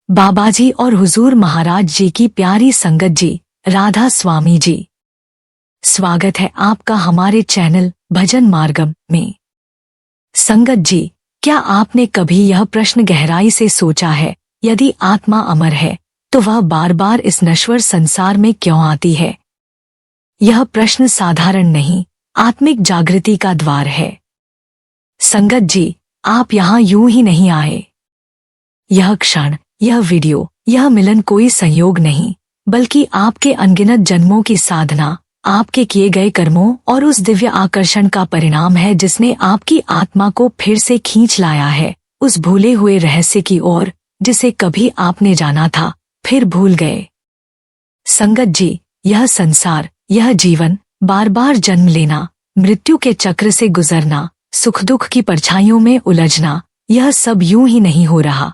बाबाजी और हुजूर महाराज जी की प्यारी संगत जी, राधा स्वामी जी, स्वागत है आपका हमारे चैनल भजन मार्गम में। संगत जी, क्या आपने कभी यह प्रश्न गहराई से सोचा है, यदि आत्मा अमर है तो वह बार बार इस नश्वर संसार में क्यों आती है? यह प्रश्न साधारण नहीं, आत्मिक जागृति का द्वार है। संगत जी, आप यहाँ यूं ही नहीं आए। यह क्षण, यह वीडियो, यह मिलन कोई संयोग नहीं, बल्कि आपके अनगिनत जन्मों की साधना, आपके किए गए कर्मों और उस दिव्य आकर्षण का परिणाम है जिसने आपकी आत्मा को फिर से खींच लाया है उस भूले हुए रहस्य की ओर, जिसे कभी आपने जाना था फिर भूल गए। संगत जी, यह संसार, यह जीवन, बार बार जन्म लेना, मृत्यु के चक्र से गुजरना, सुख दुख की परछाइयों में उलझना, यह सब यूं ही नहीं हो रहा।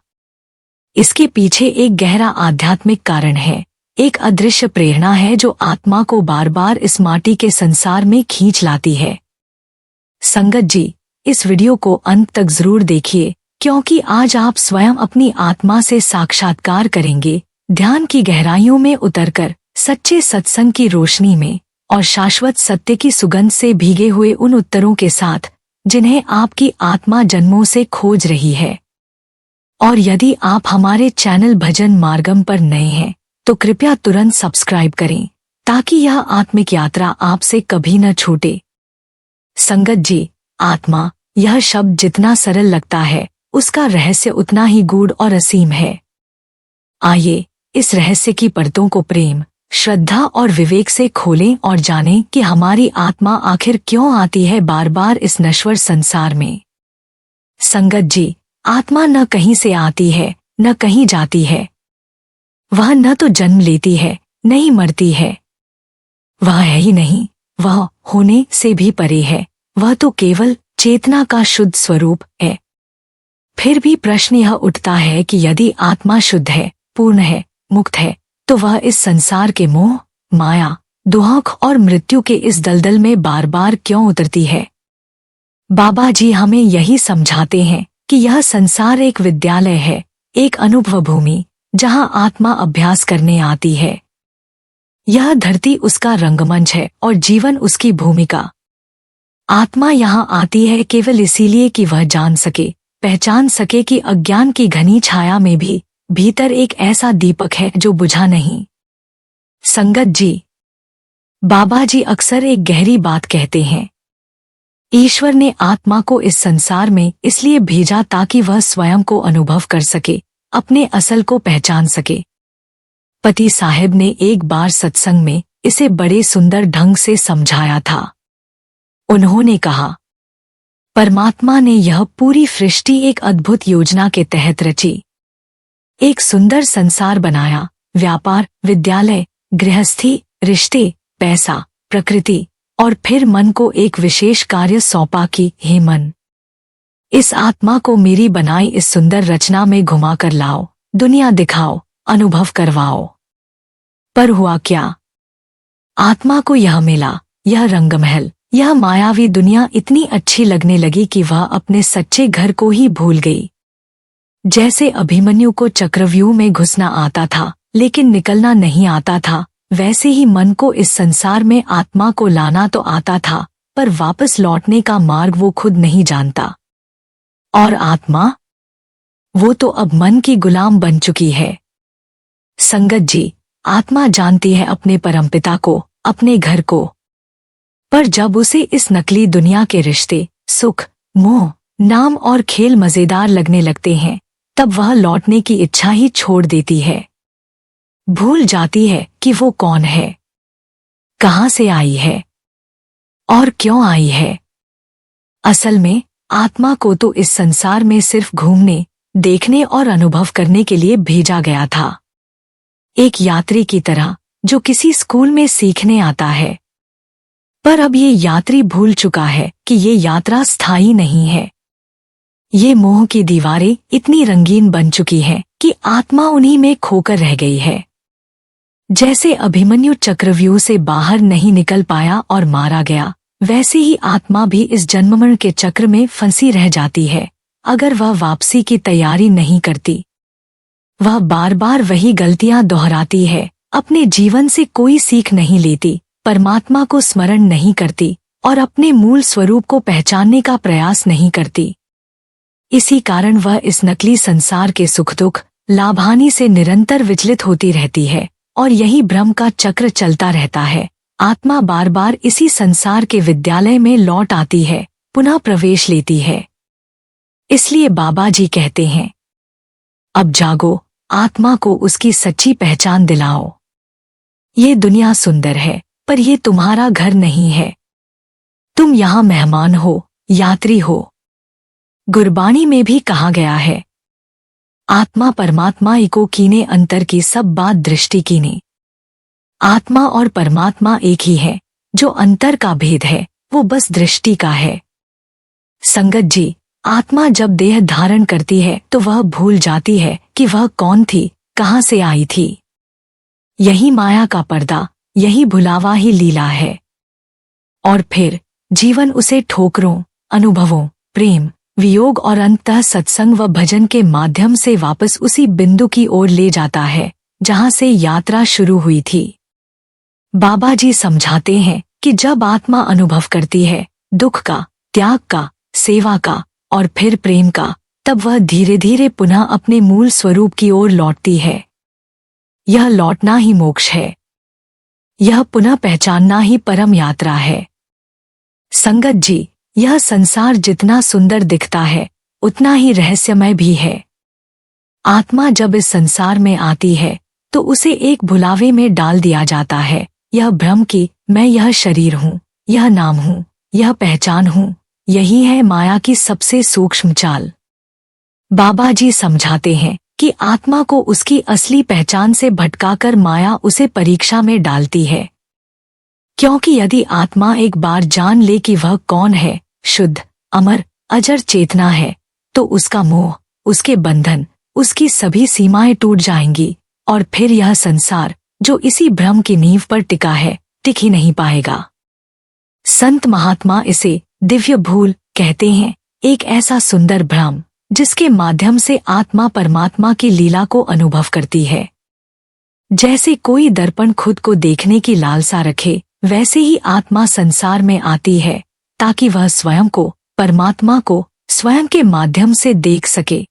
इसके पीछे एक गहरा आध्यात्मिक कारण है, एक अदृश्य प्रेरणा है जो आत्मा को बार बार इस माटी के संसार में खींच लाती है। संगत जी, इस वीडियो को अंत तक जरूर देखिए, क्योंकि आज आप स्वयं अपनी आत्मा से साक्षात्कार करेंगे, ध्यान की गहराइयों में उतरकर, सच्चे सत्संग की रोशनी में और शाश्वत सत्य की सुगंध से भीगे हुए उन उत्तरों के साथ जिन्हें आपकी आत्मा जन्मों से खोज रही है। और यदि आप हमारे चैनल भजन मार्गम पर नए हैं तो कृपया तुरंत सब्सक्राइब करें, ताकि यह आत्मिक यात्रा आपसे कभी न छूटे। संगत जी, आत्मा, यह शब्द जितना सरल लगता है, उसका रहस्य उतना ही गूढ़ और असीम है। आइए, इस रहस्य की परतों को प्रेम, श्रद्धा और विवेक से खोलें और जानें कि हमारी आत्मा आखिर क्यों आती है बार बार इस नश्वर संसार में। संगत जी, आत्मा न कहीं से आती है, न कहीं जाती है। वह न तो जन्म लेती है, न ही मरती है। वह है ही नहीं, वह होने से भी परे है, वह तो केवल चेतना का शुद्ध स्वरूप है। फिर भी प्रश्न यह उठता है कि यदि आत्मा शुद्ध है, पूर्ण है, मुक्त है, तो वह इस संसार के मोह, माया, दुख और मृत्यु के इस दलदल में बार बार क्यों उतरती है? बाबा जी हमें यही समझाते हैं कि यह संसार एक विद्यालय है, एक अनुभव भूमि, जहां आत्मा अभ्यास करने आती है। यह धरती उसका रंगमंच है और जीवन उसकी भूमिका। आत्मा यहां आती है केवल इसीलिए कि वह जान सके, पहचान सके कि अज्ञान की घनी छाया में भी भीतर एक ऐसा दीपक है जो बुझा नहीं। संगत जी, बाबा जी अक्सर एक गहरी बात कहते हैं। ईश्वर ने आत्मा को इस संसार में इसलिए भेजा ताकि वह स्वयं को अनुभव कर सके, अपने असल को पहचान सके। पति साहब ने एक बार सत्संग में इसे बड़े सुंदर ढंग से समझाया था। उन्होंने कहा, परमात्मा ने यह पूरी सृष्टि एक अद्भुत योजना के तहत रची। एक सुंदर संसार बनाया, व्यापार, विद्यालय, गृहस्थी, रिश्ते, पैसा, प्रकृति और फिर मन को एक विशेष कार्य सौंपा कि हे मन, इस आत्मा को मेरी बनाई इस सुंदर रचना में घुमा कर लाओ, दुनिया दिखाओ, अनुभव करवाओ। पर हुआ क्या? आत्मा को यह मिला, यह रंगमहल, यह मायावी दुनिया इतनी अच्छी लगने लगी कि वह अपने सच्चे घर को ही भूल गई। जैसे अभिमन्यु को चक्रव्यूह में घुसना आता था लेकिन निकलना नहीं आता था, वैसे ही मन को इस संसार में आत्मा को लाना तो आता था, पर वापस लौटने का मार्ग वो खुद नहीं जानता। और आत्मा, वो तो अब मन की गुलाम बन चुकी है। संगत जी, आत्मा जानती है अपने परमपिता को, अपने घर को, पर जब उसे इस नकली दुनिया के रिश्ते, सुख, मोह, नाम और खेल मजेदार लगने लगते हैं, तब वह लौटने की इच्छा ही छोड़ देती है। भूल जाती है कि वो कौन है, कहाँ से आई है और क्यों आई है। असल में आत्मा को तो इस संसार में सिर्फ घूमने, देखने और अनुभव करने के लिए भेजा गया था, एक यात्री की तरह जो किसी स्कूल में सीखने आता है। पर अब ये यात्री भूल चुका है कि ये यात्रा स्थायी नहीं है। ये मोह की दीवारें इतनी रंगीन बन चुकी हैं कि आत्मा उन्हीं में खोकर रह गई है। जैसे अभिमन्यु चक्रव्यूह से बाहर नहीं निकल पाया और मारा गया, वैसे ही आत्मा भी इस जन्ममरण के चक्र में फंसी रह जाती है, अगर वह वापसी की तैयारी नहीं करती। वह बार बार वही गलतियां दोहराती है, अपने जीवन से कोई सीख नहीं लेती, परमात्मा को स्मरण नहीं करती और अपने मूल स्वरूप को पहचानने का प्रयास नहीं करती। इसी कारण वह इस नकली संसार के सुख दुख, लाभ हानि से निरंतर विचलित होती रहती है और यही भ्रम का चक्र चलता रहता है। आत्मा बार बार इसी संसार के विद्यालय में लौट आती है, पुनः प्रवेश लेती है। इसलिए बाबा जी कहते हैं, अब जागो, आत्मा को उसकी सच्ची पहचान दिलाओ। ये दुनिया सुंदर है, पर ये तुम्हारा घर नहीं है। तुम यहाँ मेहमान हो, यात्री हो। गुरबाणी में भी कहा गया है, आत्मा परमात्मा इको कीने अंतर की सब बात दृष्टि कीने। आत्मा और परमात्मा एक ही है, जो अंतर का भेद है वो बस दृष्टि का है। संगत जी, आत्मा जब देह धारण करती है तो वह भूल जाती है कि वह कौन थी, कहाँ से आई थी। यही माया का पर्दा, यही भुलावा ही लीला है। और फिर जीवन उसे ठोकरों, अनुभवों, प्रेम, वियोग और अंततः सत्संग व भजन के माध्यम से वापस उसी बिंदु की ओर ले जाता है जहां से यात्रा शुरू हुई थी। बाबा जी समझाते हैं कि जब आत्मा अनुभव करती है दुख का, त्याग का, सेवा का और फिर प्रेम का, तब वह धीरे धीरे पुनः अपने मूल स्वरूप की ओर लौटती है। यह लौटना ही मोक्ष है। यह पुनः पहचानना ही परम यात्रा है। संगत जी, यह संसार जितना सुंदर दिखता है उतना ही रहस्यमय भी है। आत्मा जब इस संसार में आती है तो उसे एक भुलावे में डाल दिया जाता है, यह भ्रम कि मैं यह शरीर हूँ, यह नाम हूँ, यह पहचान हूँ। यही है माया की सबसे सूक्ष्म चाल। बाबा जी समझाते हैं कि आत्मा को उसकी असली पहचान से भटकाकर माया उसे परीक्षा में डालती है। क्योंकि यदि आत्मा एक बार जान ले कि वह कौन है, शुद्ध, अमर, अजर चेतना है, तो उसका मोह, उसके बंधन, उसकी सभी सीमाएं टूट जाएंगी और फिर यह संसार जो इसी भ्रम की नींव पर टिका है, टिक ही नहीं पाएगा। संत महात्मा इसे दिव्य भूल कहते हैं, एक ऐसा सुंदर भ्रम जिसके माध्यम से आत्मा परमात्मा की लीला को अनुभव करती है। जैसे कोई दर्पण खुद को देखने की लालसा रखे, वैसे ही आत्मा संसार में आती है ताकि वह स्वयं को, परमात्मा को स्वयं के माध्यम से देख सके।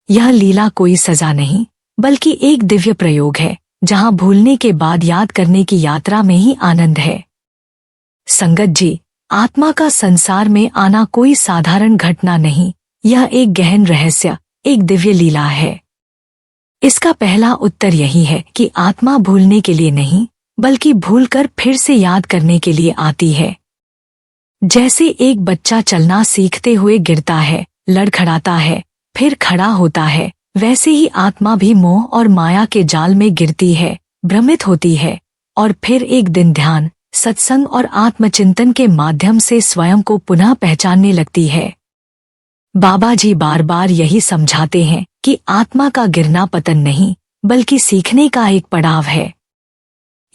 यह लीला कोई सजा नहीं, बल्कि एक दिव्य प्रयोग है, जहां भूलने के बाद याद करने की यात्रा में ही आनंद है। संगत जी, आत्मा का संसार में आना कोई साधारण घटना नहीं, यह एक गहन रहस्य, एक दिव्य लीला है। इसका पहला उत्तर यही है कि आत्मा भूलने के लिए नहीं, बल्कि भूलकर फिर से याद करने के लिए आती है। जैसे एक बच्चा चलना सीखते हुए गिरता है, लड़खड़ाता है, फिर खड़ा होता है, वैसे ही आत्मा भी मोह और माया के जाल में गिरती है, भ्रमित होती है और फिर एक दिन ध्यान, सत्संग और आत्मचिंतन के माध्यम से स्वयं को पुनः पहचानने लगती है। बाबा जी बार बार यही समझाते हैं कि आत्मा का गिरना पतन नहीं, बल्कि सीखने का एक पड़ाव है।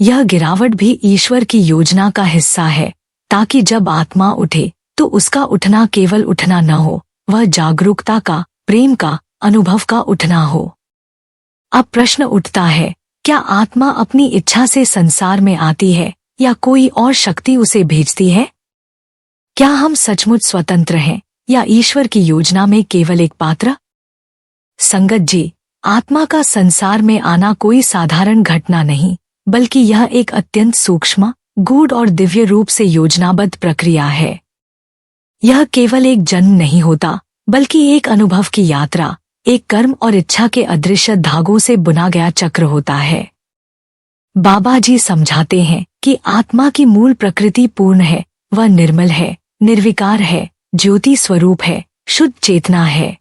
यह गिरावट भी ईश्वर की योजना का हिस्सा है, ताकि जब आत्मा उठे तो उसका उठना केवल उठना न हो, वह जागरूकता का, प्रेम का, अनुभव का उठना हो। अब प्रश्न उठता है, क्या आत्मा अपनी इच्छा से संसार में आती है या कोई और शक्ति उसे भेजती है? क्या हम सचमुच स्वतंत्र हैं या ईश्वर की योजना में केवल एक पात्र? संगत जी, आत्मा का संसार में आना कोई साधारण घटना नहीं, बल्कि यह एक अत्यंत सूक्ष्म, गूढ़ और दिव्य रूप से योजनाबद्ध प्रक्रिया है। यह केवल एक जन्म नहीं होता, बल्कि एक अनुभव की यात्रा, एक कर्म और इच्छा के अदृश्य धागों से बुना गया चक्र होता है। बाबा जी समझाते हैं कि आत्मा की मूल प्रकृति पूर्ण है, वह निर्मल है, निर्विकार है, ज्योति स्वरूप है, शुद्ध चेतना है।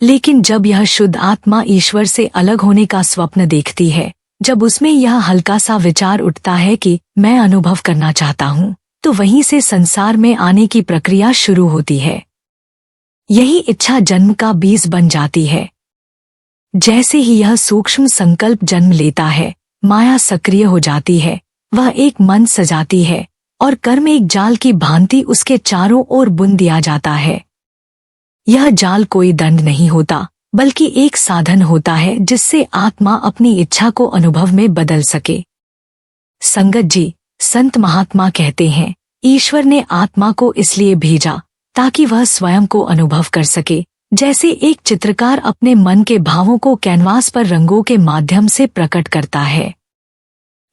लेकिन जब यह शुद्ध आत्मा ईश्वर से अलग होने का स्वप्न देखती है, जब उसमें यह हल्का सा विचार उठता है कि मैं अनुभव करना चाहता हूँ, तो वहीं से संसार में आने की प्रक्रिया शुरू होती है। यही इच्छा जन्म का बीज बन जाती है। जैसे ही यह सूक्ष्म संकल्प जन्म लेता है, माया सक्रिय हो जाती है, वह एक मन सजाती है और कर्म एक जाल की भांति उसके चारों ओर बुन दिया जाता है। यह जाल कोई दंड नहीं होता, बल्कि एक साधन होता है जिससे आत्मा अपनी इच्छा को अनुभव में बदल सके। संगत जी, संत महात्मा कहते हैं, ईश्वर ने आत्मा को इसलिए भेजा ताकि वह स्वयं को अनुभव कर सके, जैसे एक चित्रकार अपने मन के भावों को कैनवास पर रंगों के माध्यम से प्रकट करता है।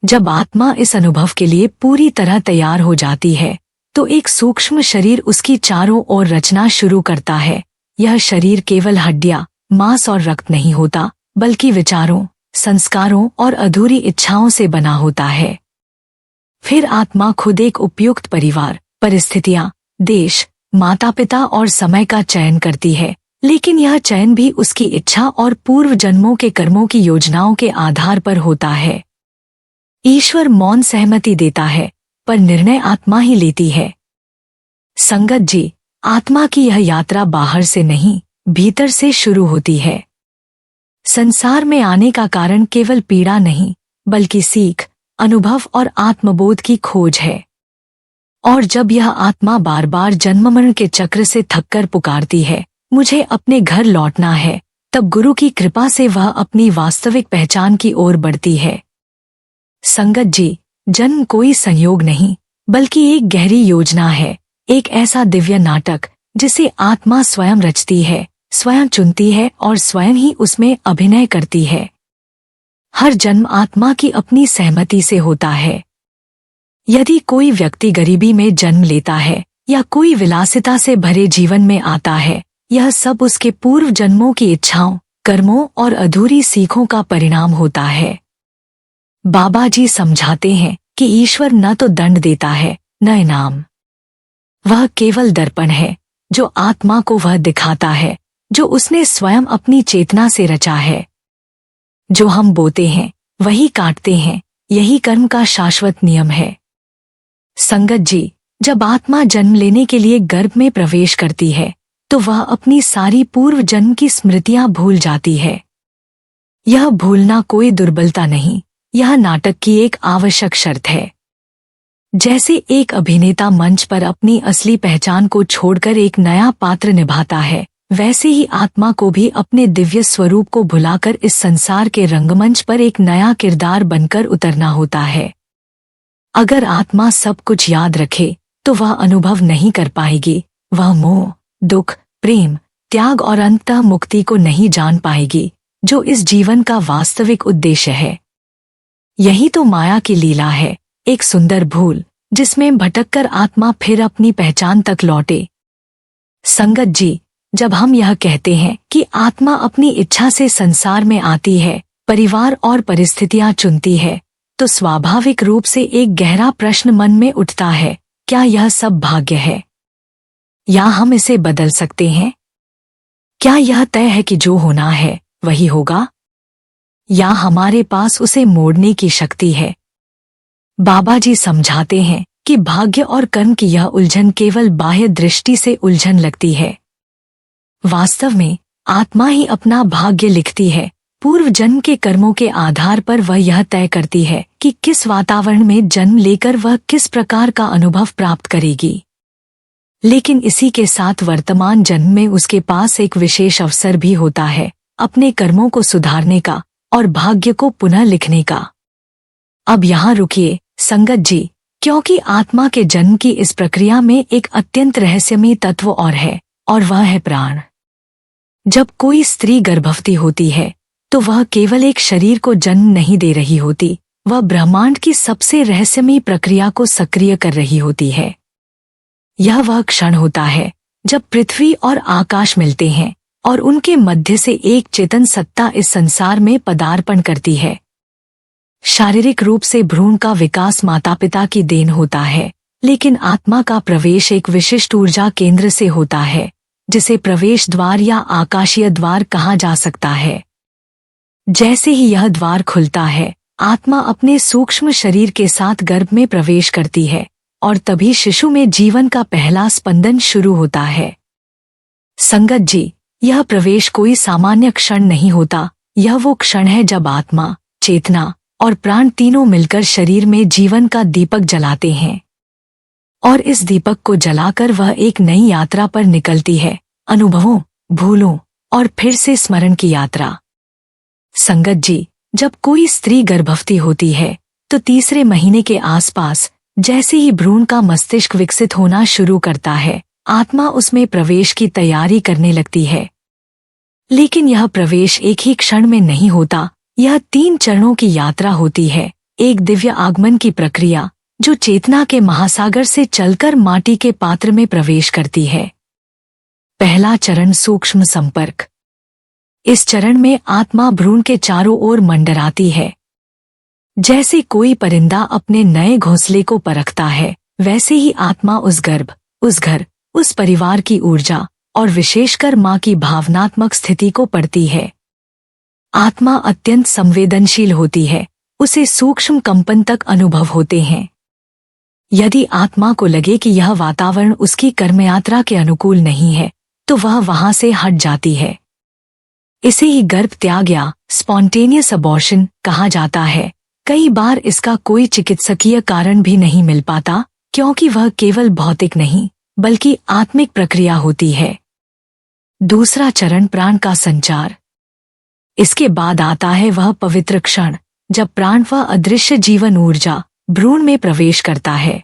जब आत्मा इस अनुभव के लिए पूरी तरह तैयार हो जाती है तो एक सूक्ष्म शरीर उसकी चारों ओर रचना शुरू करता है। यह शरीर केवल हड्डियां, मांस और रक्त नहीं होता, बल्कि विचारों, संस्कारों और अधूरी इच्छाओं से बना होता है। फिर आत्मा खुद एक उपयुक्त परिवार, परिस्थितियां, देश, माता पिता और समय का चयन करती है, लेकिन यह चयन भी उसकी इच्छा और पूर्व जन्मों के कर्मों की योजनाओं के आधार पर होता है। ईश्वर मौन सहमति देता है, पर निर्णय आत्मा ही लेती है। संगत जी, आत्मा की यह यात्रा बाहर से नहीं, भीतर से शुरू होती है। संसार में आने का कारण केवल पीड़ा नहीं, बल्कि सीख, अनुभव और आत्मबोध की खोज है। और जब यह आत्मा बार बार जन्म मरण के चक्र से थककर पुकारती है, मुझे अपने घर लौटना है, तब गुरु की कृपा से वह अपनी वास्तविक पहचान की ओर बढ़ती है। संगत जी, जन्म कोई संयोग नहीं, बल्कि एक गहरी योजना है, एक ऐसा दिव्य नाटक जिसे आत्मा स्वयं रचती है, स्वयं चुनती है और स्वयं ही उसमें अभिनय करती है। हर जन्म आत्मा की अपनी सहमति से होता है। यदि कोई व्यक्ति गरीबी में जन्म लेता है या कोई विलासिता से भरे जीवन में आता है, यह सब उसके पूर्व जन्मों की इच्छाओं, कर्मों और अधूरी सीखों का परिणाम होता है। बाबा जी समझाते हैं कि ईश्वर न तो दंड देता है, न इनाम। वह केवल दर्पण है, जो आत्मा को वह दिखाता है जो उसने स्वयं अपनी चेतना से रचा है। जो हम बोते हैं वही काटते हैं, यही कर्म का शाश्वत नियम है। संगत जी, जब आत्मा जन्म लेने के लिए गर्भ में प्रवेश करती है तो वह अपनी सारी पूर्व जन्म की स्मृतियां भूल जाती है। यह भूलना कोई दुर्बलता नहीं, यह नाटक की एक आवश्यक शर्त है। जैसे एक अभिनेता मंच पर अपनी असली पहचान को छोड़कर एक नया पात्र निभाता है, वैसे ही आत्मा को भी अपने दिव्य स्वरूप को भुलाकर इस संसार के रंगमंच पर एक नया किरदार बनकर उतरना होता है। अगर आत्मा सब कुछ याद रखे तो वह अनुभव नहीं कर पाएगी, वह मोह, दुख, प्रेम, त्याग और अंततः मुक्ति को नहीं जान पाएगी, जो इस जीवन का वास्तविक उद्देश्य है। यही तो माया की लीला है, एक सुंदर भूल जिसमें भटककर आत्मा फिर अपनी पहचान तक लौटे। संगत जी, जब हम यह कहते हैं कि आत्मा अपनी इच्छा से संसार में आती है, परिवार और परिस्थितियां चुनती है, तो स्वाभाविक रूप से एक गहरा प्रश्न मन में उठता है, क्या यह सब भाग्य है? या हम इसे बदल सकते हैं? क्या यह तय है कि जो होना है वही होगा? या हमारे पास उसे मोड़ने की शक्ति है? बाबा जी समझाते हैं कि भाग्य और कर्म की यह उलझन केवल बाह्य दृष्टि से उलझन लगती है। वास्तव में आत्मा ही अपना भाग्य लिखती है। पूर्व जन्म के कर्मों के आधार पर वह यह तय करती है कि किस वातावरण में जन्म लेकर वह किस प्रकार का अनुभव प्राप्त करेगी। लेकिन इसी के साथ वर्तमान जन्म में उसके पास एक विशेष अवसर भी होता है, अपने कर्मों को सुधारने का और भाग्य को पुनः लिखने का। अब यहाँ रुकिए संगत जी, क्योंकि आत्मा के जन्म की इस प्रक्रिया में एक अत्यंत रहस्यमय तत्व और वह है प्राण। जब कोई स्त्री गर्भवती होती है तो वह केवल एक शरीर को जन्म नहीं दे रही होती, वह ब्रह्मांड की सबसे रहस्यमयी प्रक्रिया को सक्रिय कर रही होती है। यह वह क्षण होता है जब पृथ्वी और आकाश मिलते हैं और उनके मध्य से एक चेतन सत्ता इस संसार में पदार्पण करती है। शारीरिक रूप से भ्रूण का विकास माता पिता की देन होता है, लेकिन आत्मा का प्रवेश एक विशिष्ट ऊर्जा केंद्र से होता है, जिसे प्रवेश द्वार या आकाशीय द्वार कहा जा सकता है। जैसे ही यह द्वार खुलता है, आत्मा अपने सूक्ष्म शरीर के साथ गर्भ में प्रवेश करती है और तभी शिशु में जीवन का पहला स्पंदन शुरू होता है। संगत जी, यह प्रवेश कोई सामान्य क्षण नहीं होता, यह वो क्षण है जब आत्मा, चेतना और प्राण तीनों मिलकर शरीर में जीवन का दीपक जलाते हैं। और इस दीपक को जलाकर वह एक नई यात्रा पर निकलती है, अनुभवों, भूलों, और फिर से स्मरण की यात्रा। संगत जी, जब कोई स्त्री गर्भवती होती है तो तीसरे महीने के आसपास जैसे ही भ्रूण का मस्तिष्क विकसित होना शुरू करता है, आत्मा उसमें प्रवेश की तैयारी करने लगती है। लेकिन यह प्रवेश एक ही क्षण में नहीं होता, यह 3 चरणों की यात्रा होती है। एक दिव्य आगमन की प्रक्रिया जो चेतना के महासागर से चलकर माटी के पात्र में प्रवेश करती है। पहला चरण सूक्ष्म संपर्क। इस चरण में आत्मा भ्रूण के चारों ओर मंडराती है। जैसे कोई परिंदा अपने नए घोंसले को परखता है, वैसे ही आत्मा उस गर्भ, उस घर, उस परिवार की ऊर्जा और विशेषकर मां की भावनात्मक स्थिति को पढ़ती है। आत्मा अत्यंत संवेदनशील होती है, उसे सूक्ष्म कंपन तक अनुभव होते हैं। यदि आत्मा को लगे कि यह वातावरण उसकी कर्मयात्रा के अनुकूल नहीं है, तो वह वहां से हट जाती है। इसे ही गर्भ त्याग या स्पॉन्टेनियस अबॉर्शन कहा जाता है। कई बार इसका कोई चिकित्सकीय कारण भी नहीं मिल पाता, क्योंकि वह केवल भौतिक नहीं बल्कि आत्मिक प्रक्रिया होती है। दूसरा चरण प्राण का संचार। इसके बाद आता है वह पवित्र क्षण जब प्राण व अदृश्य जीवन ऊर्जा भ्रूण में प्रवेश करता है।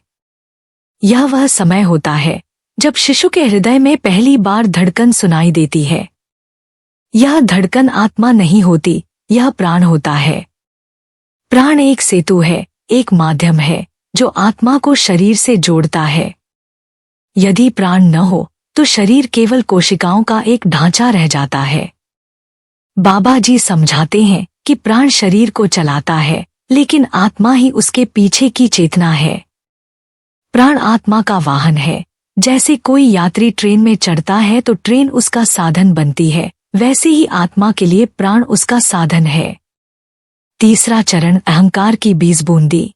यह वह समय होता है जब शिशु के हृदय में पहली बार धड़कन सुनाई देती है। यह धड़कन आत्मा नहीं होती, यह प्राण होता है। प्राण एक सेतु है, एक माध्यम है जो आत्मा को शरीर से जोड़ता है। यदि प्राण न हो तो शरीर केवल कोशिकाओं का एक ढांचा रह जाता है। बाबा जी समझाते हैं कि प्राण शरीर को चलाता है, लेकिन आत्मा ही उसके पीछे की चेतना है। प्राण आत्मा का वाहन है। जैसे कोई यात्री ट्रेन में चढ़ता है तो ट्रेन उसका साधन बनती है, वैसे ही आत्मा के लिए प्राण उसका साधन है। तीसरा चरण अहंकार की बीज बूंदी।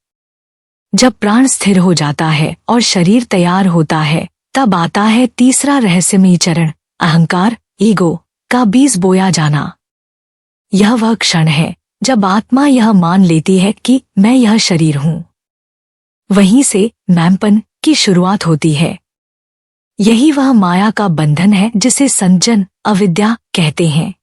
जब प्राण स्थिर हो जाता है और शरीर तैयार होता है, तब आता है तीसरा रहस्यमयी चरण, अहंकार, ईगो का बीज बोया जाना। यह वह क्षण है जब आत्मा यह मान लेती है कि मैं यह शरीर हूँ। वहीं से मैंपन की शुरुआत होती है। यही वह माया का बंधन है जिसे संजन, अविद्या कहते हैं।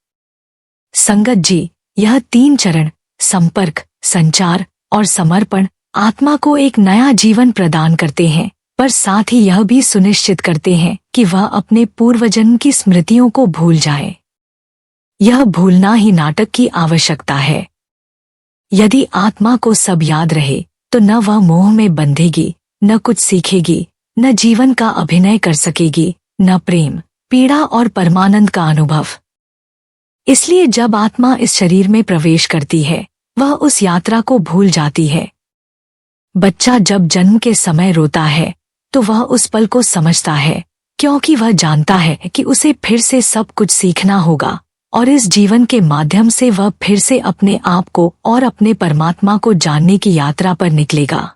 संगत जी, यह 3 चरण संपर्क, संचार और समर्पण आत्मा को एक नया जीवन प्रदान करते हैं, पर साथ ही यह भी सुनिश्चित करते हैं कि वह अपने पूर्वजन्म की स्मृतियों को भूल जाए। यह भूलना ही नाटक की आवश्यकता है। यदि आत्मा को सब याद रहे तो न वह मोह में बंधेगी, न कुछ सीखेगी, न जीवन का अभिनय कर सकेगी, न प्रेम, पीड़ा और परमानंद का अनुभव। इसलिए जब आत्मा इस शरीर में प्रवेश करती है, वह उस यात्रा को भूल जाती है। बच्चा जब जन्म के समय रोता है तो वह उस पल को समझता है, क्योंकि वह जानता है कि उसे फिर से सब कुछ सीखना होगा और इस जीवन के माध्यम से वह फिर से अपने आप को और अपने परमात्मा को जानने की यात्रा पर निकलेगा।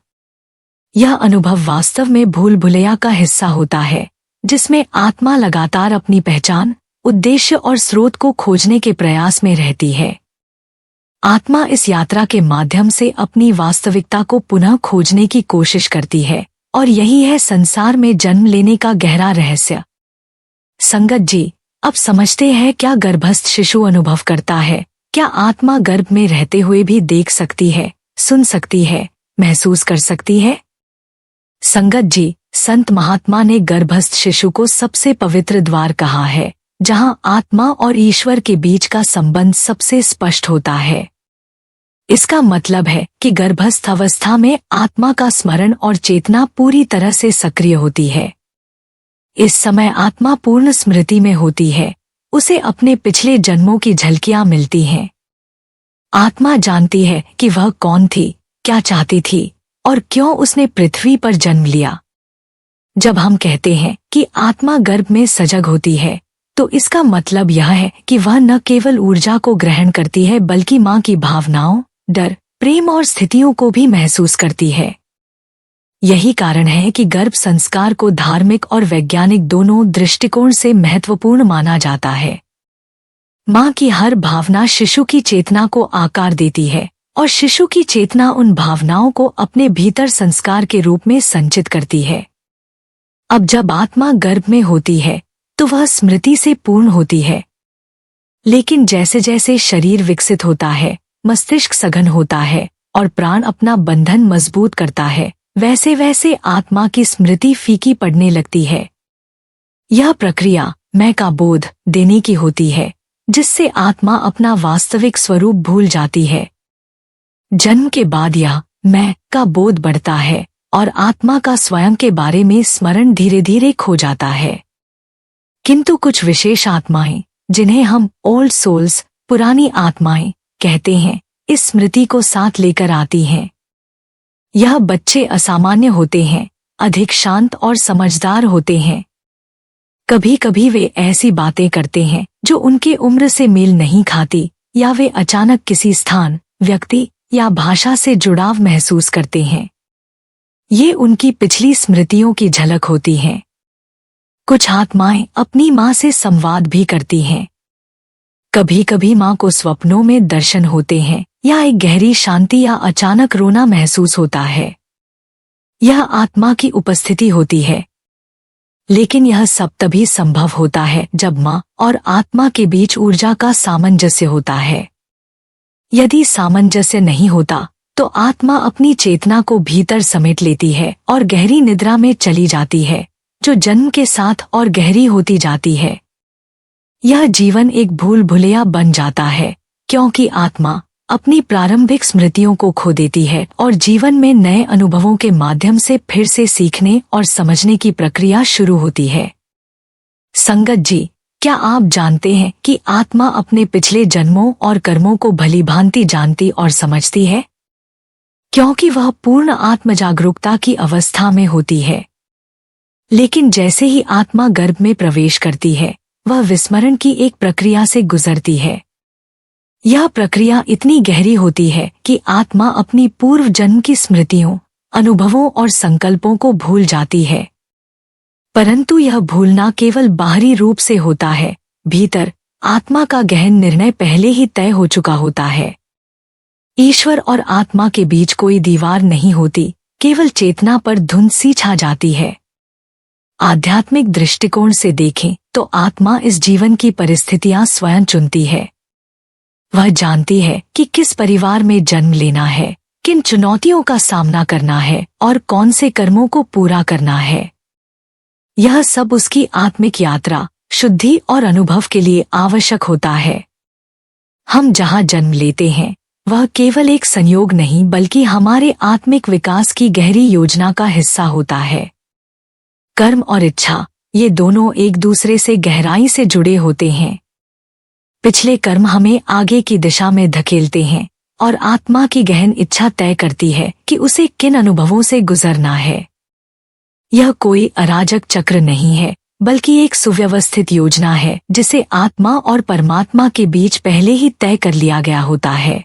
यह अनुभव वास्तव में भूल भुलैया का हिस्सा होता है, जिसमें आत्मा लगातार अपनी पहचान, उद्देश्य और स्रोत को खोजने के प्रयास में रहती है। आत्मा इस यात्रा के माध्यम से अपनी वास्तविकता को पुनः खोजने की कोशिश करती है, और यही है संसार में जन्म लेने का गहरा रहस्य। संगत जी, अब समझते हैं क्या गर्भस्थ शिशु अनुभव करता है। क्या आत्मा गर्भ में रहते हुए भी देख सकती है, सुन सकती है, महसूस कर सकती है? संगत जी, संत महात्मा ने गर्भस्थ शिशु को सबसे पवित्र द्वार कहा है, जहां आत्मा और ईश्वर के बीच का संबंध सबसे स्पष्ट होता है। इसका मतलब है कि गर्भस्थ अवस्था में आत्मा का स्मरण और चेतना पूरी तरह से सक्रिय होती है। इस समय आत्मा पूर्ण स्मृति में होती है, उसे अपने पिछले जन्मों की झलकियां मिलती हैं। आत्मा जानती है कि वह कौन थी, क्या चाहती थी और क्यों उसने पृथ्वी पर जन्म लिया। जब हम कहते हैं कि आत्मा गर्भ में सजग होती है, तो इसका मतलब यह है कि वह न केवल ऊर्जा को ग्रहण करती है बल्कि मां की भावनाओं, डर, प्रेम और स्थितियों को भी महसूस करती है। यही कारण है कि गर्भ संस्कार को धार्मिक और वैज्ञानिक दोनों दृष्टिकोण से महत्वपूर्ण माना जाता है। मां की हर भावना शिशु की चेतना को आकार देती है और शिशु की चेतना उन भावनाओं को अपने भीतर संस्कार के रूप में संचित करती है। अब जब आत्मा गर्भ में होती है तो वह स्मृति से पूर्ण होती है। लेकिन जैसे जैसे शरीर विकसित होता है, मस्तिष्क सघन होता है और प्राण अपना बंधन मजबूत करता है, वैसे वैसे आत्मा की स्मृति फीकी पड़ने लगती है। यह प्रक्रिया मैं का बोध देने की होती है, जिससे आत्मा अपना वास्तविक स्वरूप भूल जाती है। जन्म के बाद यह मैं का बोध बढ़ता है और आत्मा का स्वयं के बारे में स्मरण धीरे धीरे खो जाता है। किंतु कुछ विशेष आत्माएं, जिन्हें हम ओल्ड सोल्स पुरानी आत्माएं कहते हैं, इस स्मृति को साथ लेकर आती हैं। यह बच्चे असामान्य होते हैं, अधिक शांत और समझदार होते हैं। कभी कभी वे ऐसी बातें करते हैं जो उनके उम्र से मेल नहीं खाती, या वे अचानक किसी स्थान, व्यक्ति या भाषा से जुड़ाव महसूस करते हैं। ये उनकी पिछली स्मृतियों की झलक होती हैं। कुछ आत्माएं अपनी माँ से संवाद भी करती हैं। कभी कभी माँ को स्वप्नों में दर्शन होते हैं, या एक गहरी शांति या अचानक रोना महसूस होता है। यह आत्मा की उपस्थिति होती है। लेकिन यह सब तभी संभव होता है जब माँ और आत्मा के बीच ऊर्जा का सामंजस्य होता है। यदि सामंजस्य नहीं होता तो आत्मा अपनी चेतना को भीतर समेट लेती है और गहरी निद्रा में चली जाती है, जो जन्म के साथ और गहरी होती जाती है। यह जीवन एक भूल भुलैया बन जाता है, क्योंकि आत्मा अपनी प्रारंभिक स्मृतियों को खो देती है और जीवन में नए अनुभवों के माध्यम से फिर से सीखने और समझने की प्रक्रिया शुरू होती है। संगत जी, क्या आप जानते हैं कि आत्मा अपने पिछले जन्मों और कर्मों को भलीभांति जानती और समझती है? क्योंकि वह पूर्ण आत्मजागरूकता की अवस्था में होती है। लेकिन जैसे ही आत्मा गर्भ में प्रवेश करती है, वह विस्मरण की एक प्रक्रिया से गुजरती है। यह प्रक्रिया इतनी गहरी होती है कि आत्मा अपनी पूर्व जन्म की स्मृतियों, अनुभवों और संकल्पों को भूल जाती है। परंतु यह भूलना केवल बाहरी रूप से होता है, भीतर आत्मा का गहन निर्णय पहले ही तय हो चुका होता है। ईश्वर और आत्मा के बीच कोई दीवार नहीं होती, केवल चेतना पर धुंध सी छा जाती है। आध्यात्मिक दृष्टिकोण से देखें तो आत्मा इस जीवन की परिस्थितियां स्वयं चुनती है। वह जानती है कि किस परिवार में जन्म लेना है, किन चुनौतियों का सामना करना है और कौन से कर्मों को पूरा करना है। यह सब उसकी आत्मिक यात्रा, शुद्धि और अनुभव के लिए आवश्यक होता है। हम जहाँ जन्म लेते हैं, वह केवल एक संयोग नहीं बल्कि हमारे आत्मिक विकास की गहरी योजना का हिस्सा होता है। कर्म और इच्छा, ये दोनों एक दूसरे से गहराई से जुड़े होते हैं। पिछले कर्म हमें आगे की दिशा में धकेलते हैं और आत्मा की गहन इच्छा तय करती है कि उसे किन अनुभवों से गुजरना है। यह कोई अराजक चक्र नहीं है, बल्कि एक सुव्यवस्थित योजना है जिसे आत्मा और परमात्मा के बीच पहले ही तय कर लिया गया होता है।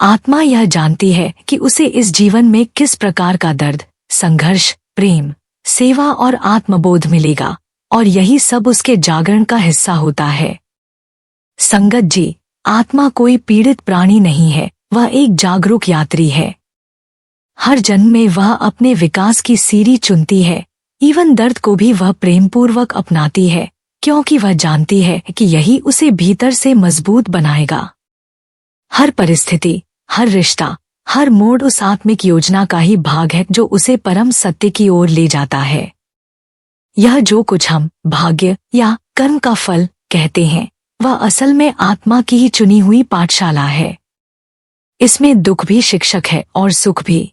आत्मा यह जानती है कि उसे इस जीवन में किस प्रकार का दर्द, संघर्ष, प्रेम, सेवा और आत्मबोध मिलेगा, और यही सब उसके जागरण का हिस्सा होता है। संगत जी, आत्मा कोई पीड़ित प्राणी नहीं है, वह एक जागरूक यात्री है। हर जन्म में वह अपने विकास की सीढ़ी चुनती है। इवन दर्द को भी वह प्रेमपूर्वक अपनाती है, क्योंकि वह जानती है कि यही उसे भीतर से मजबूत बनाएगा। हर परिस्थिति, हर रिश्ता, हर मोड़ उस आत्मिक योजना का ही भाग है जो उसे परम सत्य की ओर ले जाता है। यह जो कुछ हम भाग्य या कर्म का फल कहते हैं, वह असल में आत्मा की ही चुनी हुई पाठशाला है। इसमें दुख भी शिक्षक है और सुख भी।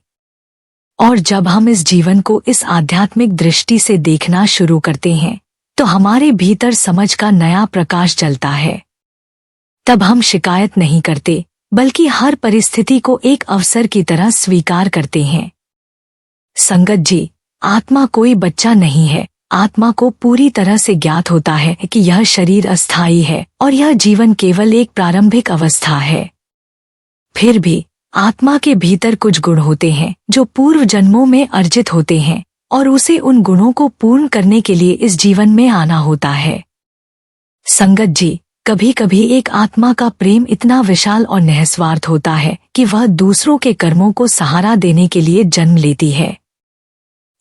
और जब हम इस जीवन को इस आध्यात्मिक दृष्टि से देखना शुरू करते हैं, तो हमारे भीतर समझ का नया प्रकाश जलता है। तब हम शिकायत नहीं करते, बल्कि हर परिस्थिति को एक अवसर की तरह स्वीकार करते हैं। संगत जी, आत्मा कोई बच्चा नहीं है। आत्मा को पूरी तरह से ज्ञात होता है कि यह शरीर अस्थायी है और यह जीवन केवल एक प्रारंभिक अवस्था है। फिर भी आत्मा के भीतर कुछ गुण होते हैं जो पूर्व जन्मों में अर्जित होते हैं, और उसे उन गुणों को पूर्ण करने के लिए इस जीवन में आना होता है। संगत जी, कभी कभी एक आत्मा का प्रेम इतना विशाल और निस्वार्थ होता है कि वह दूसरों के कर्मों को सहारा देने के लिए जन्म लेती है।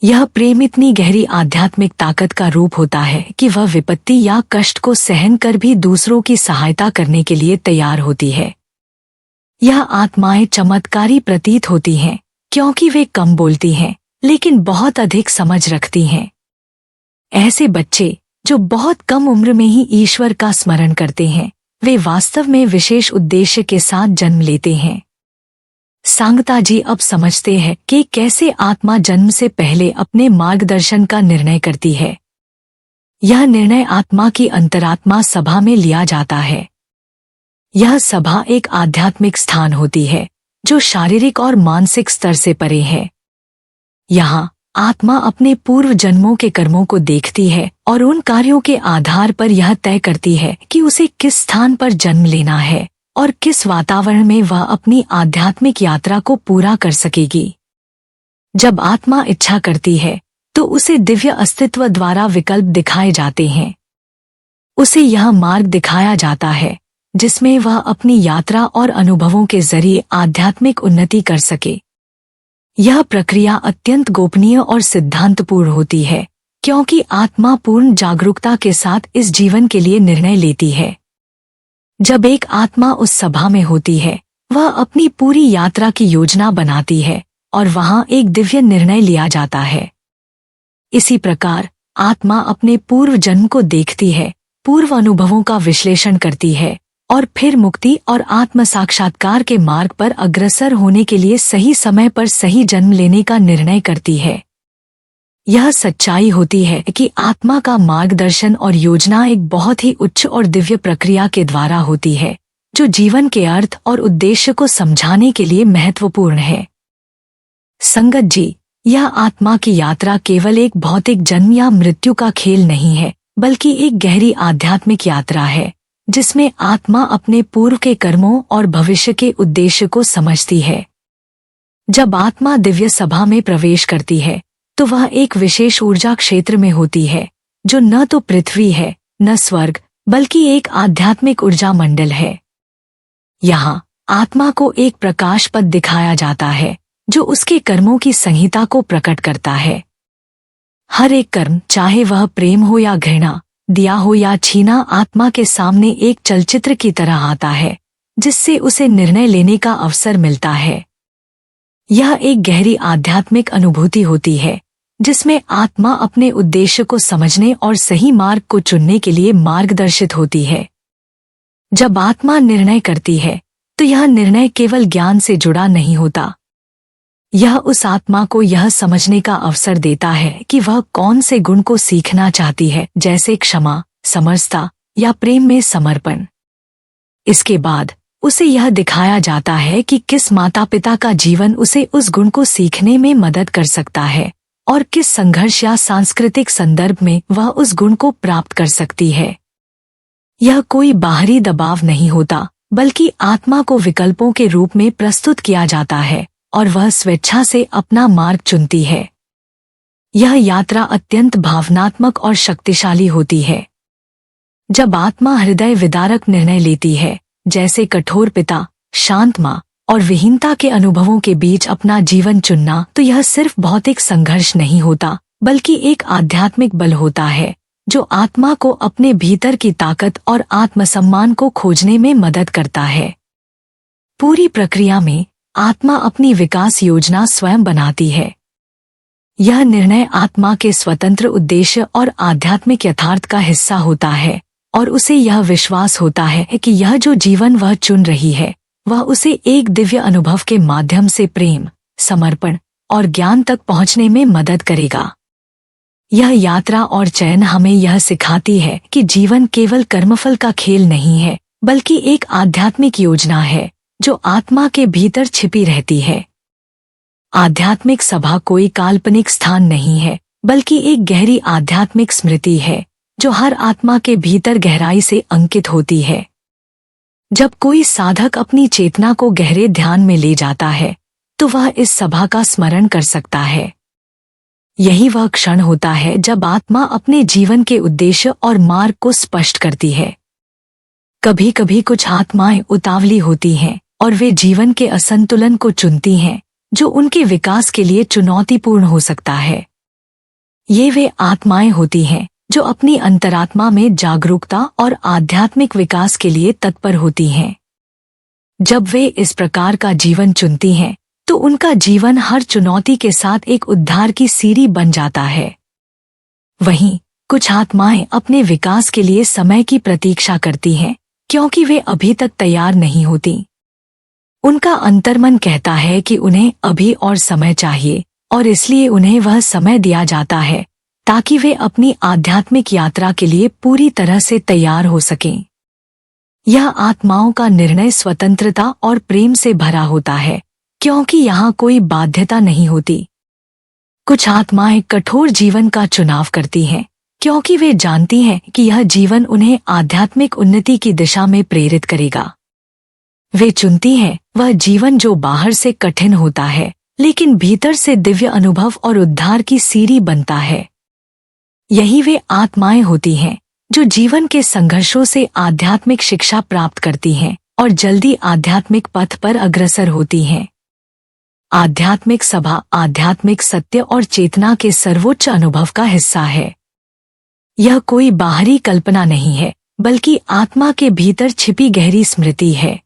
यह प्रेम इतनी गहरी आध्यात्मिक ताकत का रूप होता है कि वह विपत्ति या कष्ट को सहन कर भी दूसरों की सहायता करने के लिए तैयार होती है। यह आत्माएं चमत्कारी प्रतीत होती हैं क्योंकि वे कम बोलती हैं लेकिन बहुत अधिक समझ रखती हैं। ऐसे बच्चे जो बहुत कम उम्र में ही ईश्वर का स्मरण करते हैं, वे वास्तव में विशेष उद्देश्य के साथ जन्म लेते हैं। सांगता जी अब समझते हैं कि कैसे आत्मा जन्म से पहले अपने मार्गदर्शन का निर्णय करती है। यह निर्णय आत्मा की अंतरात्मा सभा में लिया जाता है। यह सभा एक आध्यात्मिक स्थान होती है जो शारीरिक और मानसिक स्तर से परे है। यहाँ आत्मा अपने पूर्व जन्मों के कर्मों को देखती है और उन कार्यों के आधार पर यह तय करती है कि उसे किस स्थान पर जन्म लेना है और किस वातावरण में वह अपनी आध्यात्मिक यात्रा को पूरा कर सकेगी। जब आत्मा इच्छा करती है तो उसे दिव्य अस्तित्व द्वारा विकल्प दिखाए जाते हैं। उसे यह मार्ग दिखाया जाता है जिसमें वह अपनी यात्रा और अनुभवों के जरिए आध्यात्मिक उन्नति कर सके। यह प्रक्रिया अत्यंत गोपनीय और सिद्धांतपूर्ण होती है क्योंकि आत्मा पूर्ण जागरूकता के साथ इस जीवन के लिए निर्णय लेती है। जब एक आत्मा उस सभा में होती है, वह अपनी पूरी यात्रा की योजना बनाती है और वहां एक दिव्य निर्णय लिया जाता है। इसी प्रकार आत्मा अपने पूर्व जन्म को देखती है, पूर्व अनुभवों का विश्लेषण करती है और फिर मुक्ति और आत्म साक्षात्कार के मार्ग पर अग्रसर होने के लिए सही समय पर सही जन्म लेने का निर्णय करती है। यह सच्चाई होती है कि आत्मा का मार्गदर्शन और योजना एक बहुत ही उच्च और दिव्य प्रक्रिया के द्वारा होती है जो जीवन के अर्थ और उद्देश्य को समझाने के लिए महत्वपूर्ण है। संगत जी, यह आत्मा की यात्रा केवल एक भौतिक जन्म या मृत्यु का खेल नहीं है, बल्कि एक गहरी आध्यात्मिक यात्रा है जिसमें आत्मा अपने पूर्व के कर्मों और भविष्य के उद्देश्य को समझती है। जब आत्मा दिव्य सभा में प्रवेश करती है तो वह एक विशेष ऊर्जा क्षेत्र में होती है जो न तो पृथ्वी है न स्वर्ग, बल्कि एक आध्यात्मिक ऊर्जा मंडल है। यहाँ आत्मा को एक प्रकाश पथ दिखाया जाता है जो उसके कर्मों की संहिता को प्रकट करता है। हर एक कर्म, चाहे वह प्रेम हो या घृणा, दिया हो या छीना, आत्मा के सामने एक चलचित्र की तरह आता है जिससे उसे निर्णय लेने का अवसर मिलता है। यह एक गहरी आध्यात्मिक अनुभूति होती है जिसमें आत्मा अपने उद्देश्य को समझने और सही मार्ग को चुनने के लिए मार्गदर्शित होती है। जब आत्मा निर्णय करती है तो यह निर्णय केवल ज्ञान से जुड़ा नहीं होता। यह उस आत्मा को यह समझने का अवसर देता है कि वह कौन से गुण को सीखना चाहती है, जैसे क्षमा, समरसता या प्रेम में समर्पण। इसके बाद उसे यह दिखाया जाता है कि किस माता पिता का जीवन उसे उस गुण को सीखने में मदद कर सकता है और किस संघर्ष या सांस्कृतिक संदर्भ में वह उस गुण को प्राप्त कर सकती है। यह कोई बाहरी दबाव नहीं होता, बल्कि आत्मा को विकल्पों के रूप में प्रस्तुत किया जाता है और वह स्वेच्छा से अपना मार्ग चुनती है। यह यात्रा अत्यंत भावनात्मक और शक्तिशाली होती है। जब आत्मा हृदय विदारक निर्णय लेती है, जैसे कठोर पिता, शांत माँ और विहीनता के अनुभवों के बीच अपना जीवन चुनना, तो यह सिर्फ भौतिक संघर्ष नहीं होता, बल्कि एक आध्यात्मिक बल होता है जो आत्मा को अपने भीतर की ताकत और आत्मसम्मान को खोजने में मदद करता है। पूरी प्रक्रिया में आत्मा अपनी विकास योजना स्वयं बनाती है। यह निर्णय आत्मा के स्वतंत्र उद्देश्य और आध्यात्मिक यथार्थ का हिस्सा होता है और उसे यह विश्वास होता है कि यह जो जीवन वह चुन रही है वह उसे एक दिव्य अनुभव के माध्यम से प्रेम, समर्पण और ज्ञान तक पहुंचने में मदद करेगा। यह यात्रा और चयन हमें यह सिखाती है कि जीवन केवल कर्मफल का खेल नहीं है, बल्कि एक आध्यात्मिक योजना है जो आत्मा के भीतर छिपी रहती है। आध्यात्मिक सभा कोई काल्पनिक स्थान नहीं है, बल्कि एक गहरी आध्यात्मिक स्मृति है जो हर आत्मा के भीतर गहराई से अंकित होती है। जब कोई साधक अपनी चेतना को गहरे ध्यान में ले जाता है तो वह इस सभा का स्मरण कर सकता है। यही वह क्षण होता है जब आत्मा अपने जीवन के उद्देश्य और मार्ग को स्पष्ट करती है। कभी कभी कुछ आत्माएं उतावली होती हैं और वे जीवन के असंतुलन को चुनती हैं जो उनके विकास के लिए चुनौतीपूर्ण हो सकता है। ये वे आत्माएं होती हैं जो अपनी अंतरात्मा में जागरूकता और आध्यात्मिक विकास के लिए तत्पर होती हैं। जब वे इस प्रकार का जीवन चुनती हैं, तो उनका जीवन हर चुनौती के साथ एक उद्धार की सीढ़ी बन जाता है। वहीं कुछ आत्माएं अपने विकास के लिए समय की प्रतीक्षा करती हैं, क्योंकि वे अभी तक तैयार नहीं होती। उनका अंतर्मन कहता है कि उन्हें अभी और समय चाहिए, और इसलिए उन्हें वह समय दिया जाता है ताकि वे अपनी आध्यात्मिक यात्रा के लिए पूरी तरह से तैयार हो सकें। यह आत्माओं का निर्णय स्वतंत्रता और प्रेम से भरा होता है, क्योंकि यहाँ कोई बाध्यता नहीं होती। कुछ आत्माएं कठोर जीवन का चुनाव करती हैं, क्योंकि वे जानती हैं कि यह जीवन उन्हें आध्यात्मिक उन्नति की दिशा में प्रेरित करेगा। वे चुनती हैं वह जीवन जो बाहर से कठिन होता है, लेकिन भीतर से दिव्य अनुभव और उद्धार की सीढ़ी बनता है। यही वे आत्माएं होती हैं जो जीवन के संघर्षों से आध्यात्मिक शिक्षा प्राप्त करती हैं और जल्दी आध्यात्मिक पथ पर अग्रसर होती हैं। आध्यात्मिक सभा आध्यात्मिक सत्य और चेतना के सर्वोच्च अनुभव का हिस्सा है। यह कोई बाहरी कल्पना नहीं है, बल्कि आत्मा के भीतर छिपी गहरी स्मृति है।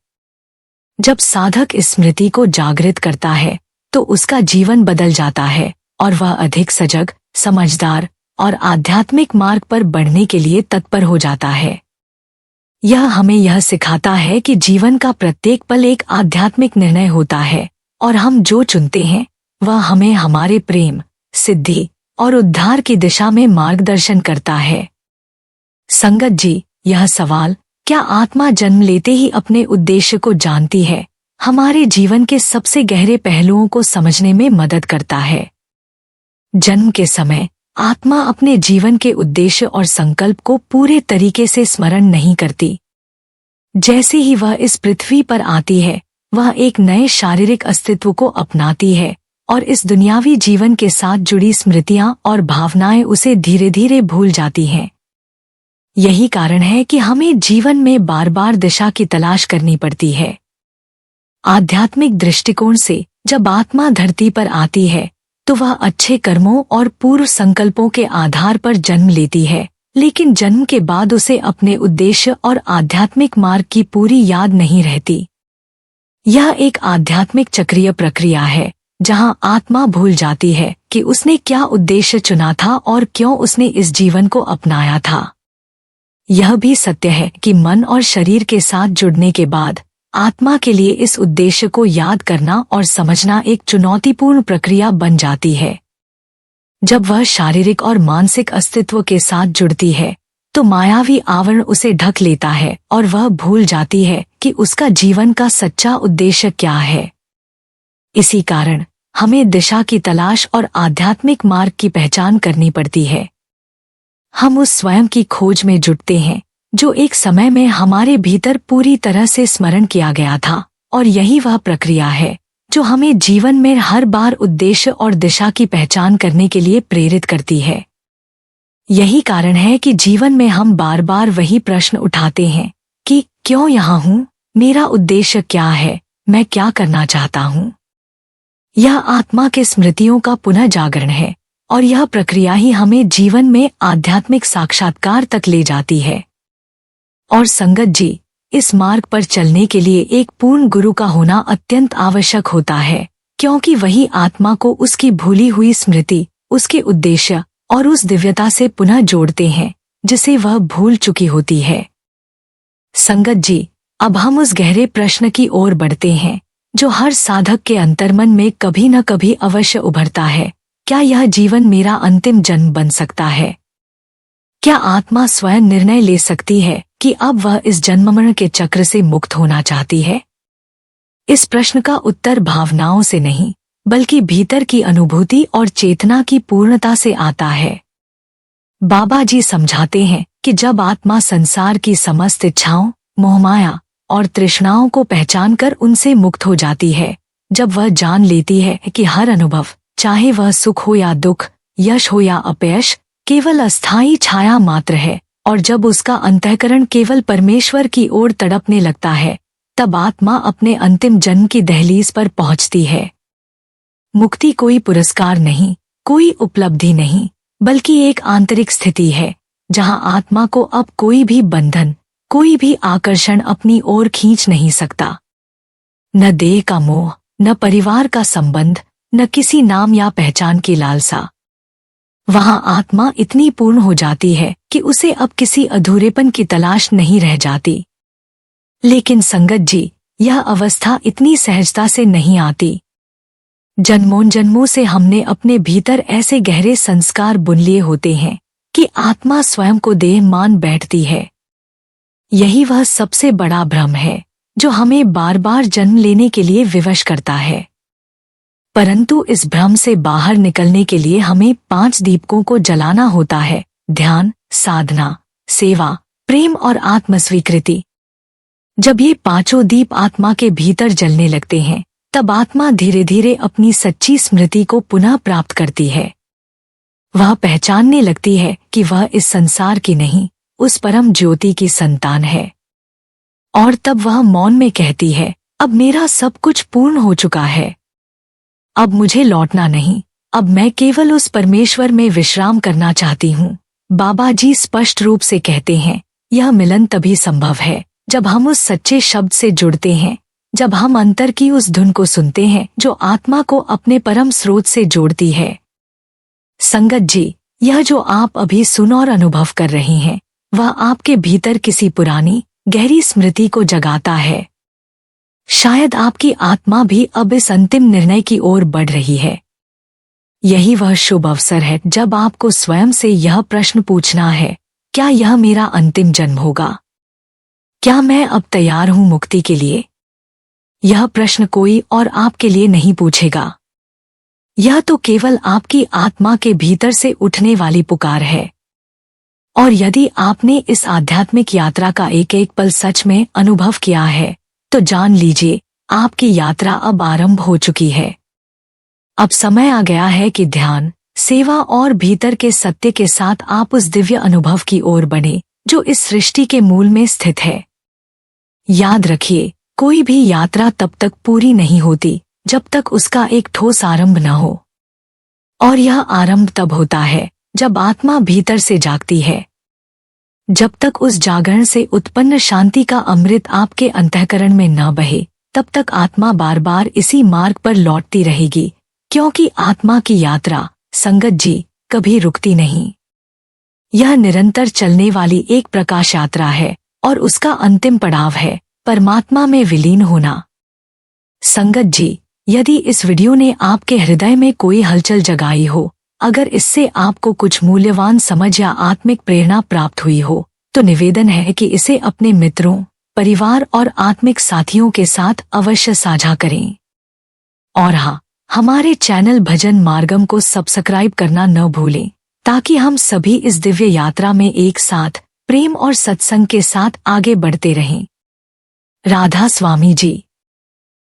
जब साधक इस स्मृति को जागृत करता है, तो उसका जीवन बदल जाता है और वह अधिक सजग, समझदार और आध्यात्मिक मार्ग पर बढ़ने के लिए तत्पर हो जाता है। यह हमें यह सिखाता है कि जीवन का प्रत्येक पल एक आध्यात्मिक निर्णय होता है, और हम जो चुनते हैं वह हमें हमारे प्रेम, सिद्धि और उद्धार की दिशा में मार्गदर्शन करता है। संगत जी, यह सवाल, क्या आत्मा जन्म लेते ही अपने उद्देश्य को जानती है, हमारे जीवन के सबसे गहरे पहलुओं को समझने में मदद करता है। जन्म के समय आत्मा अपने जीवन के उद्देश्य और संकल्प को पूरे तरीके से स्मरण नहीं करती। जैसे ही वह इस पृथ्वी पर आती है, वह एक नए शारीरिक अस्तित्व को अपनाती है, और इस दुनियावी जीवन के साथ जुड़ी स्मृतियां और भावनाएं उसे धीरे धीरे भूल जाती हैं। यही कारण है कि हमें जीवन में बार बार दिशा की तलाश करनी पड़ती है। आध्यात्मिक दृष्टिकोण से जब आत्मा धरती पर आती है, तो वह अच्छे कर्मों और पूर्व संकल्पों के आधार पर जन्म लेती है, लेकिन जन्म के बाद उसे अपने उद्देश्य और आध्यात्मिक मार्ग की पूरी याद नहीं रहती। यह एक आध्यात्मिक चक्रीय प्रक्रिया है, जहां आत्मा भूल जाती है कि उसने क्या उद्देश्य चुना था और क्यों उसने इस जीवन को अपनाया था। यह भी सत्य है कि मन और शरीर के साथ जुड़ने के बाद आत्मा के लिए इस उद्देश्य को याद करना और समझना एक चुनौतीपूर्ण प्रक्रिया बन जाती है। जब वह शारीरिक और मानसिक अस्तित्व के साथ जुड़ती है, तो मायावी आवरण उसे ढक लेता है और वह भूल जाती है कि उसका जीवन का सच्चा उद्देश्य क्या है। इसी कारण हमें दिशा की तलाश और आध्यात्मिक मार्ग की पहचान करनी पड़ती है। हम उस स्वयं की खोज में जुटते हैं जो एक समय में हमारे भीतर पूरी तरह से स्मरण किया गया था, और यही वह प्रक्रिया है जो हमें जीवन में हर बार उद्देश्य और दिशा की पहचान करने के लिए प्रेरित करती है। यही कारण है कि जीवन में हम बार बार वही प्रश्न उठाते हैं कि क्यों यहाँ हूँ, मेरा उद्देश्य क्या है, मैं क्या करना चाहता हूँ। यह आत्मा के स्मृतियों का पुनः जागरण है, और यह प्रक्रिया ही हमें जीवन में आध्यात्मिक साक्षात्कार तक ले जाती है। और संगत जी, इस मार्ग पर चलने के लिए एक पूर्ण गुरु का होना अत्यंत आवश्यक होता है, क्योंकि वही आत्मा को उसकी भूली हुई स्मृति, उसके उद्देश्य और उस दिव्यता से पुनः जोड़ते हैं जिसे वह भूल चुकी होती है। संगत जी, अब हम उस गहरे प्रश्न की ओर बढ़ते हैं जो हर साधक के अंतर्मन में कभी न कभी अवश्य उभरता है। क्या यह जीवन मेरा अंतिम जन्म बन सकता है? क्या आत्मा स्वयं निर्णय ले सकती है कि अब वह इस जन्म-मरण के चक्र से मुक्त होना चाहती है? इस प्रश्न का उत्तर भावनाओं से नहीं, बल्कि भीतर की अनुभूति और चेतना की पूर्णता से आता है। बाबा जी समझाते हैं कि जब आत्मा संसार की समस्त इच्छाओं, मोहमाया और तृष्णाओं को पहचान कर उनसे मुक्त हो जाती है, जब वह जान लेती है कि हर अनुभव, चाहे वह सुख हो या दुख, यश हो या अपयश, केवल अस्थायी छाया मात्र है, और जब उसका अंतःकरण केवल परमेश्वर की ओर तड़पने लगता है, तब आत्मा अपने अंतिम जन्म की दहलीज पर पहुंचती है। मुक्ति कोई पुरस्कार नहीं, कोई उपलब्धि नहीं, बल्कि एक आंतरिक स्थिति है जहां आत्मा को अब कोई भी बंधन, कोई भी आकर्षण अपनी ओर खींच नहीं सकता। न देह का मोह, न परिवार का संबंध, न किसी नाम या पहचान की लालसा। वहां आत्मा इतनी पूर्ण हो जाती है कि उसे अब किसी अधूरेपन की तलाश नहीं रह जाती। लेकिन संगत जी, यह अवस्था इतनी सहजता से नहीं आती। जन्मों जन्मों से हमने अपने भीतर ऐसे गहरे संस्कार बुन लिए होते हैं कि आत्मा स्वयं को देह मान बैठती है। यही वह सबसे बड़ा भ्रम है जो हमें बार बार जन्म लेने के लिए विवश करता है। परंतु इस भ्रम से बाहर निकलने के लिए हमें 5 दीपकों को जलाना होता है: ध्यान, साधना, सेवा, प्रेम और आत्मस्वीकृति। जब ये 5 दीप आत्मा के भीतर जलने लगते हैं, तब आत्मा धीरे धीरे अपनी सच्ची स्मृति को पुनः प्राप्त करती है। वह पहचानने लगती है कि वह इस संसार की नहीं, उस परम ज्योति की संतान है। और तब वह मौन में कहती है, अब मेरा सब कुछ पूर्ण हो चुका है। अब मुझे लौटना नहीं, अब मैं केवल उस परमेश्वर में विश्राम करना चाहती हूँ। बाबा जी स्पष्ट रूप से कहते हैं, यह मिलन तभी संभव है जब हम उस सच्चे शब्द से जुड़ते हैं, जब हम अंतर की उस धुन को सुनते हैं जो आत्मा को अपने परम स्रोत से जोड़ती है। संगत जी, यह जो आप अभी सुन और अनुभव कर रही हैं, वह आपके भीतर किसी पुरानी गहरी स्मृति को जगाता है। शायद आपकी आत्मा भी अब इस अंतिम निर्णय की ओर बढ़ रही है। यही वह शुभ अवसर है जब आपको स्वयं से यह प्रश्न पूछना है, क्या यह मेरा अंतिम जन्म होगा? क्या मैं अब तैयार हूं मुक्ति के लिए? यह प्रश्न कोई और आपके लिए नहीं पूछेगा। यह तो केवल आपकी आत्मा के भीतर से उठने वाली पुकार है। और यदि आपने इस आध्यात्मिक यात्रा का एक एक पल सच में अनुभव किया है, तो जान लीजिए, आपकी यात्रा अब आरंभ हो चुकी है। अब समय आ गया है कि ध्यान, सेवा और भीतर के सत्य के साथ आप उस दिव्य अनुभव की ओर बढ़े जो इस सृष्टि के मूल में स्थित है। याद रखिए, कोई भी यात्रा तब तक पूरी नहीं होती जब तक उसका एक ठोस आरंभ न हो। और यह आरंभ तब होता है जब आत्मा भीतर से जागती है। जब तक उस जागरण से उत्पन्न शांति का अमृत आपके अंतःकरण में न बहे, तब तक आत्मा बार बार इसी मार्ग पर लौटती रहेगी, क्योंकि आत्मा की यात्रा, संगत जी, कभी रुकती नहीं। यह निरंतर चलने वाली एक प्रकाश यात्रा है और उसका अंतिम पड़ाव है परमात्मा में विलीन होना। संगत जी, यदि इस वीडियो ने आपके हृदय में कोई हलचल जगाई हो, अगर इससे आपको कुछ मूल्यवान समझ या आत्मिक प्रेरणा प्राप्त हुई हो, तो निवेदन है कि इसे अपने मित्रों, परिवार और आत्मिक साथियों के साथ अवश्य साझा करें। और हाँ, हमारे चैनल भजन मार्गम को सब्सक्राइब करना न भूलें, ताकि हम सभी इस दिव्य यात्रा में एक साथ प्रेम और सत्संग के साथ आगे बढ़ते रहें। राधा स्वामी जी।